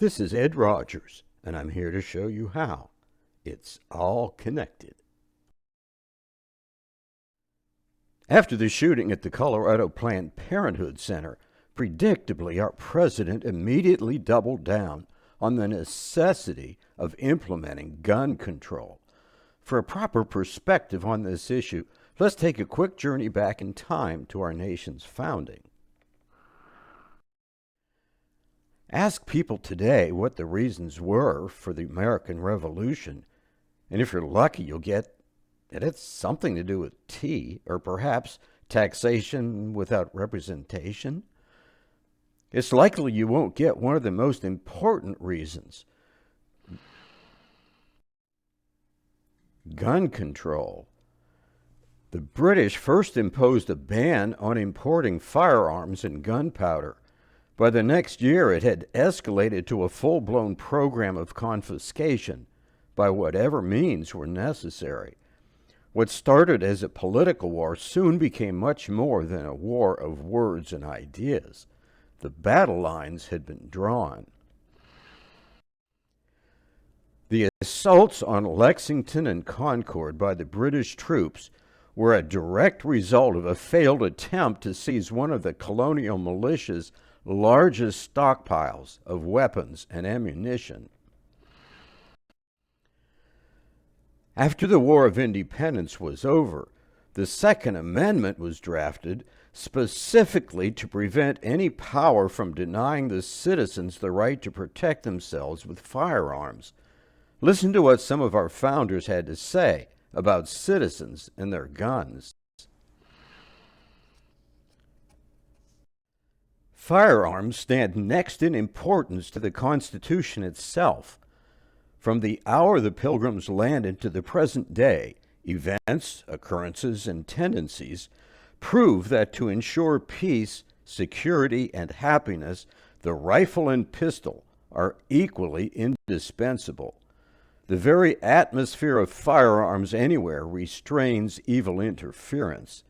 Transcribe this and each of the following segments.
This is Ed Rogers, and I'm here to show you how. It's all connected. After the shooting at the Colorado Planned Parenthood Center, predictably our president immediately doubled down on the necessity of implementing gun control. For a proper perspective on this issue, let's take a quick journey back in time to our nation's founding. Ask people today what the reasons were for the American Revolution, and if you're lucky, you'll get that it's something to do with tea, or perhaps taxation without representation. It's likely you won't get one of the most important reasons: gun control. The British first imposed a ban on importing firearms and gunpowder. By the next year, it had escalated to a full-blown program of confiscation by whatever means were necessary. What started as a political war soon became much more than a war of words and ideas. The battle lines had been drawn. The assaults on Lexington and Concord by the British troops were a direct result of a failed attempt to seize one of the Colonial militia's largest stockpiles of weapons and ammunition. After the War of Independence was over, the Second Amendment was drafted specifically to prevent any power from denying the citizens the right to protect themselves with firearms. Listen to what some of our founders had to say about citizens and their guns. Firearms stand next in importance to the Constitution itself. From the hour the Pilgrims landed to the present day, events, occurrences, and tendencies prove that to ensure peace, security, and happiness, the rifle and pistol are equally indispensable. The very atmosphere of firearms anywhere restrains evil interference.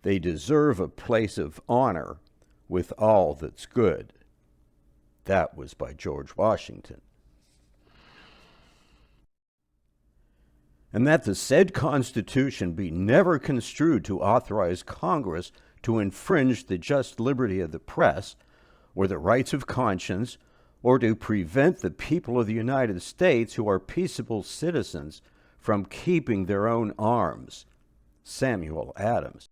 They deserve a place of honor with all that's good. That was by George Washington. And that the said Constitution be never construed to authorize Congress to infringe the just liberty of the press, or the rights of conscience, or to prevent the people of the United States, who are peaceable citizens, from keeping their own arms. Samuel Adams.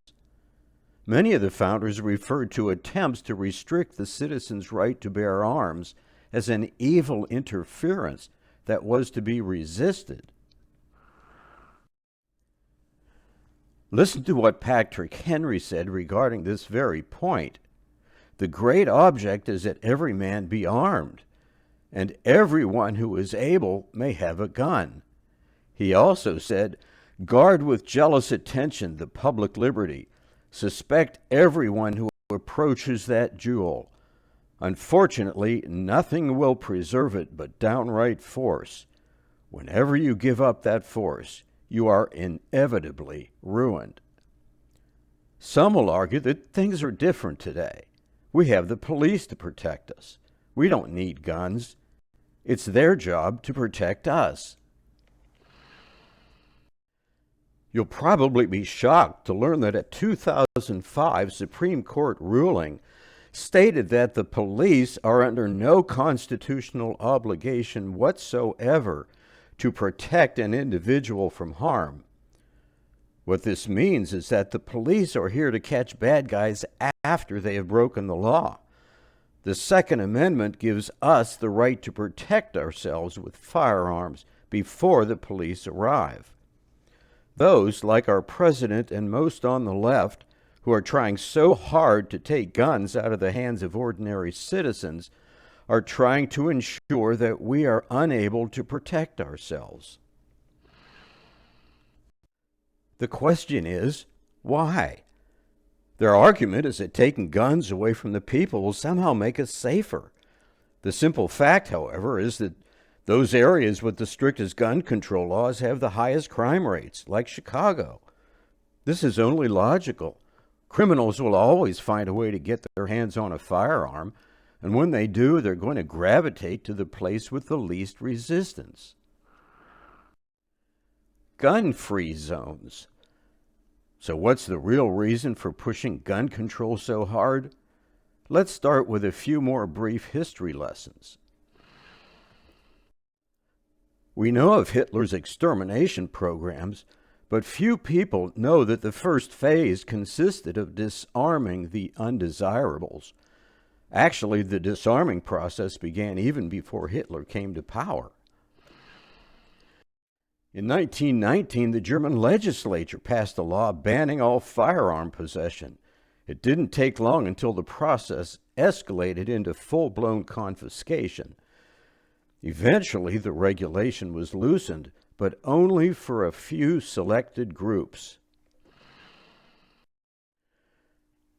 Many of the founders referred to attempts to restrict the citizens' right to bear arms as an evil interference that was to be resisted. Listen to what Patrick Henry said regarding this very point. The great object is that every man be armed, and everyone who is able may have a gun. He also said, guard with jealous attention the public liberty. Suspect everyone who approaches that jewel. Unfortunately, nothing will preserve it but downright force. Whenever you give up that force, you are inevitably ruined. Some will argue that things are different today. We have the police to protect us. We don't need guns. It's their job to protect us. You'll probably be shocked to learn that a 2005 Supreme Court ruling stated that the police are under no constitutional obligation whatsoever to protect an individual from harm. What this means is that the police are here to catch bad guys after they have broken the law. The Second Amendment gives us the right to protect ourselves with firearms before the police arrive. Those, like our president and most on the left, who are trying so hard to take guns out of the hands of ordinary citizens, are trying to ensure that we are unable to protect ourselves. The question is, why? Their argument is that taking guns away from the people will somehow make us safer. The simple fact, however, is that those areas with the strictest gun control laws have the highest crime rates, like Chicago. This is only logical. Criminals will always find a way to get their hands on a firearm. And when they do, they're going to gravitate to the place with the least resistance. Gun-free zones. So what's the real reason for pushing gun control so hard? Let's start with a few more brief history lessons. We know of Hitler's extermination programs, but few people know that the first phase consisted of disarming the undesirables. Actually, the disarming process began even before Hitler came to power. In 1919, the German legislature passed a law banning all firearm possession. It didn't take long until the process escalated into full-blown confiscation. Eventually, the regulation was loosened, but only for a few selected groups.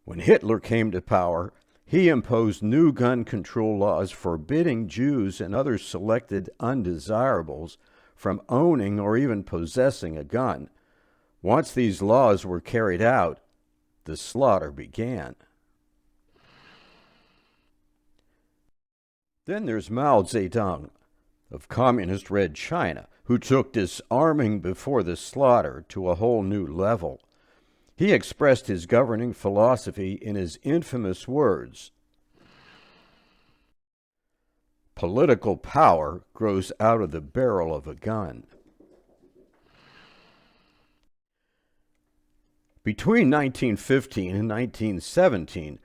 When Hitler came to power, he imposed new gun control laws forbidding Jews and other selected undesirables from owning or even possessing a gun. Once these laws were carried out, the slaughter began. Then there's Mao Zedong of Communist Red China, who took disarming before the slaughter to a whole new level. He expressed his governing philosophy in his infamous words, "Political power grows out of the barrel of a gun." Between 1915 and 1917,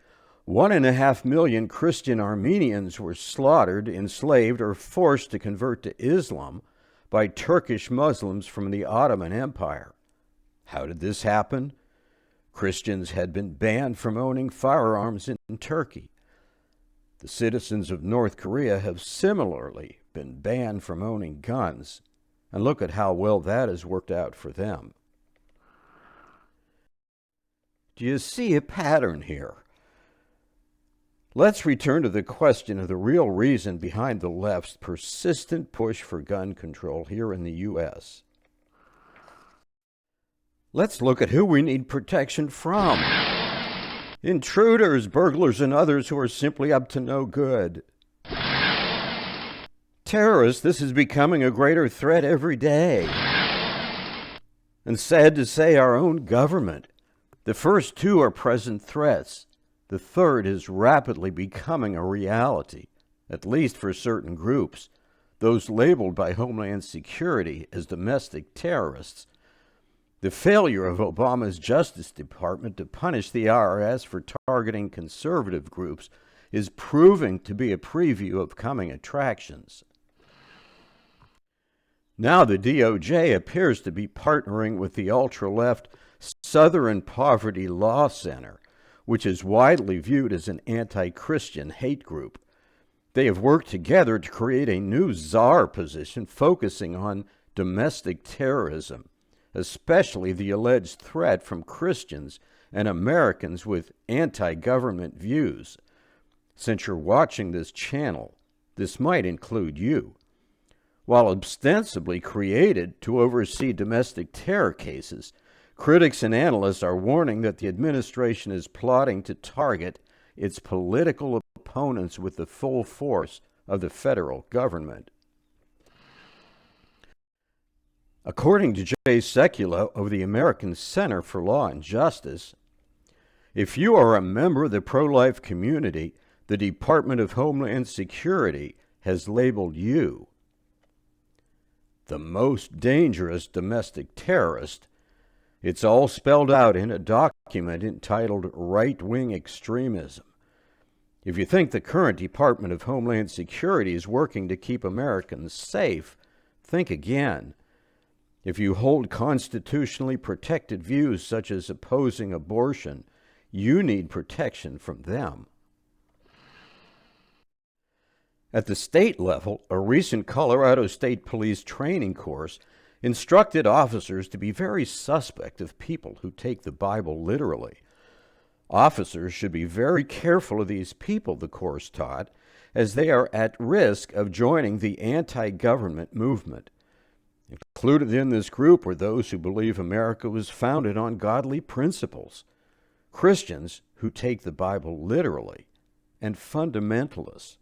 1.5 million Christian Armenians were slaughtered, enslaved, or forced to convert to Islam by Turkish Muslims from the Ottoman Empire. How did this happen? Christians had been banned from owning firearms in Turkey. The citizens of North Korea have similarly been banned from owning guns, and look at how well that has worked out for them. Do you see a pattern here? Let's return to the question of the real reason behind the left's persistent push for gun control here in the U.S. Let's look at who we need protection from. Intruders, burglars, and others who are simply up to no good. Terrorists, this is becoming a greater threat every day. And sad to say, our own government. The first two are present threats. The third is rapidly becoming a reality, at least for certain groups, those labeled by Homeland Security as domestic terrorists. The failure of Obama's Justice Department to punish the IRS for targeting conservative groups is proving to be a preview of coming attractions. Now the DOJ appears to be partnering with the ultra-left Southern Poverty Law Center, which is widely viewed as an anti-Christian hate group. They have worked together to create a new czar position focusing on domestic terrorism, especially the alleged threat from Christians and Americans with anti-government views. Since you're watching this channel, this might include you. While ostensibly created to oversee domestic terror cases, critics and analysts are warning that the administration is plotting to target its political opponents with the full force of the federal government. According to Jay Sekulow of the American Center for Law and Justice, if you are a member of the pro-life community, the Department of Homeland Security has labeled you the most dangerous domestic terrorist. It's all spelled out in a document entitled Right-Wing Extremism. If you think the current Department of Homeland Security is working to keep Americans safe, think again. If you hold constitutionally protected views such as opposing abortion, you need protection from them. At the state level, a recent Colorado State Police training course instructed officers to be very suspect of people who take the Bible literally. Officers should be very careful of these people, the course taught, as they are at risk of joining the anti-government movement. Included in this group were those who believe America was founded on godly principles, Christians who take the Bible literally, and fundamentalists.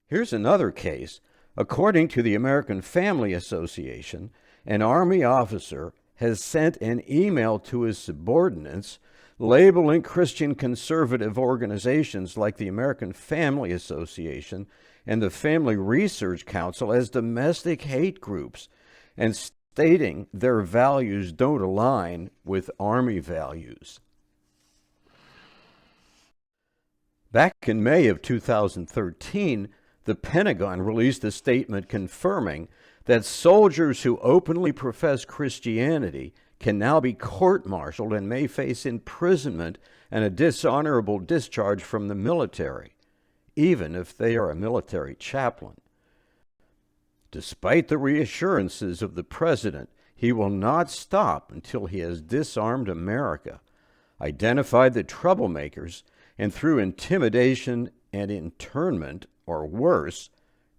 Here's another case. According to the American Family Association, an Army officer has sent an email to his subordinates labeling Christian conservative organizations like the American Family Association and the Family Research Council as domestic hate groups, and stating their values don't align with Army values. Back in May of 2013, the Pentagon released a statement confirming that soldiers who openly profess Christianity can now be court-martialed and may face imprisonment and a dishonorable discharge from the military, even if they are a military chaplain. Despite the reassurances of the president, he will not stop until he has disarmed America, identified the troublemakers, and through intimidation and internment, or worse,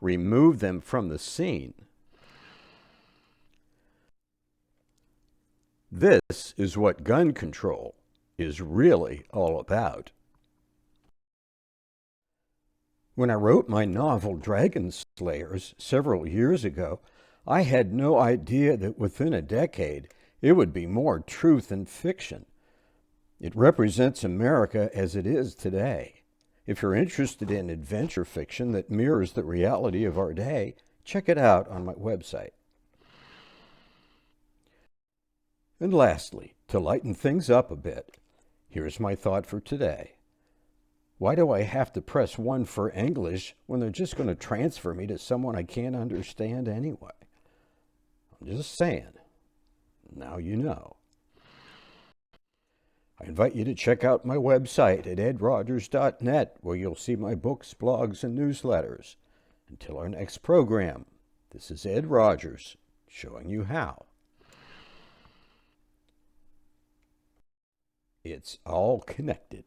removed them from the scene. This is what gun control is really all about. When I wrote my novel Dragon Slayers several years ago, I had no idea that within a decade it would be more truth than fiction. It represents America as it is today. If you're interested in adventure fiction that mirrors the reality of our day, check it out on my website. And lastly, to lighten things up a bit, here's my thought for today. Why do I have to press 1 for English when they're just going to transfer me to someone I can't understand anyway? I'm just saying. Now you know. I invite you to check out my website at edrogers.net, where you'll see my books, blogs, and newsletters. Until our next program, this is Ed Rogers, showing you how. It's all connected.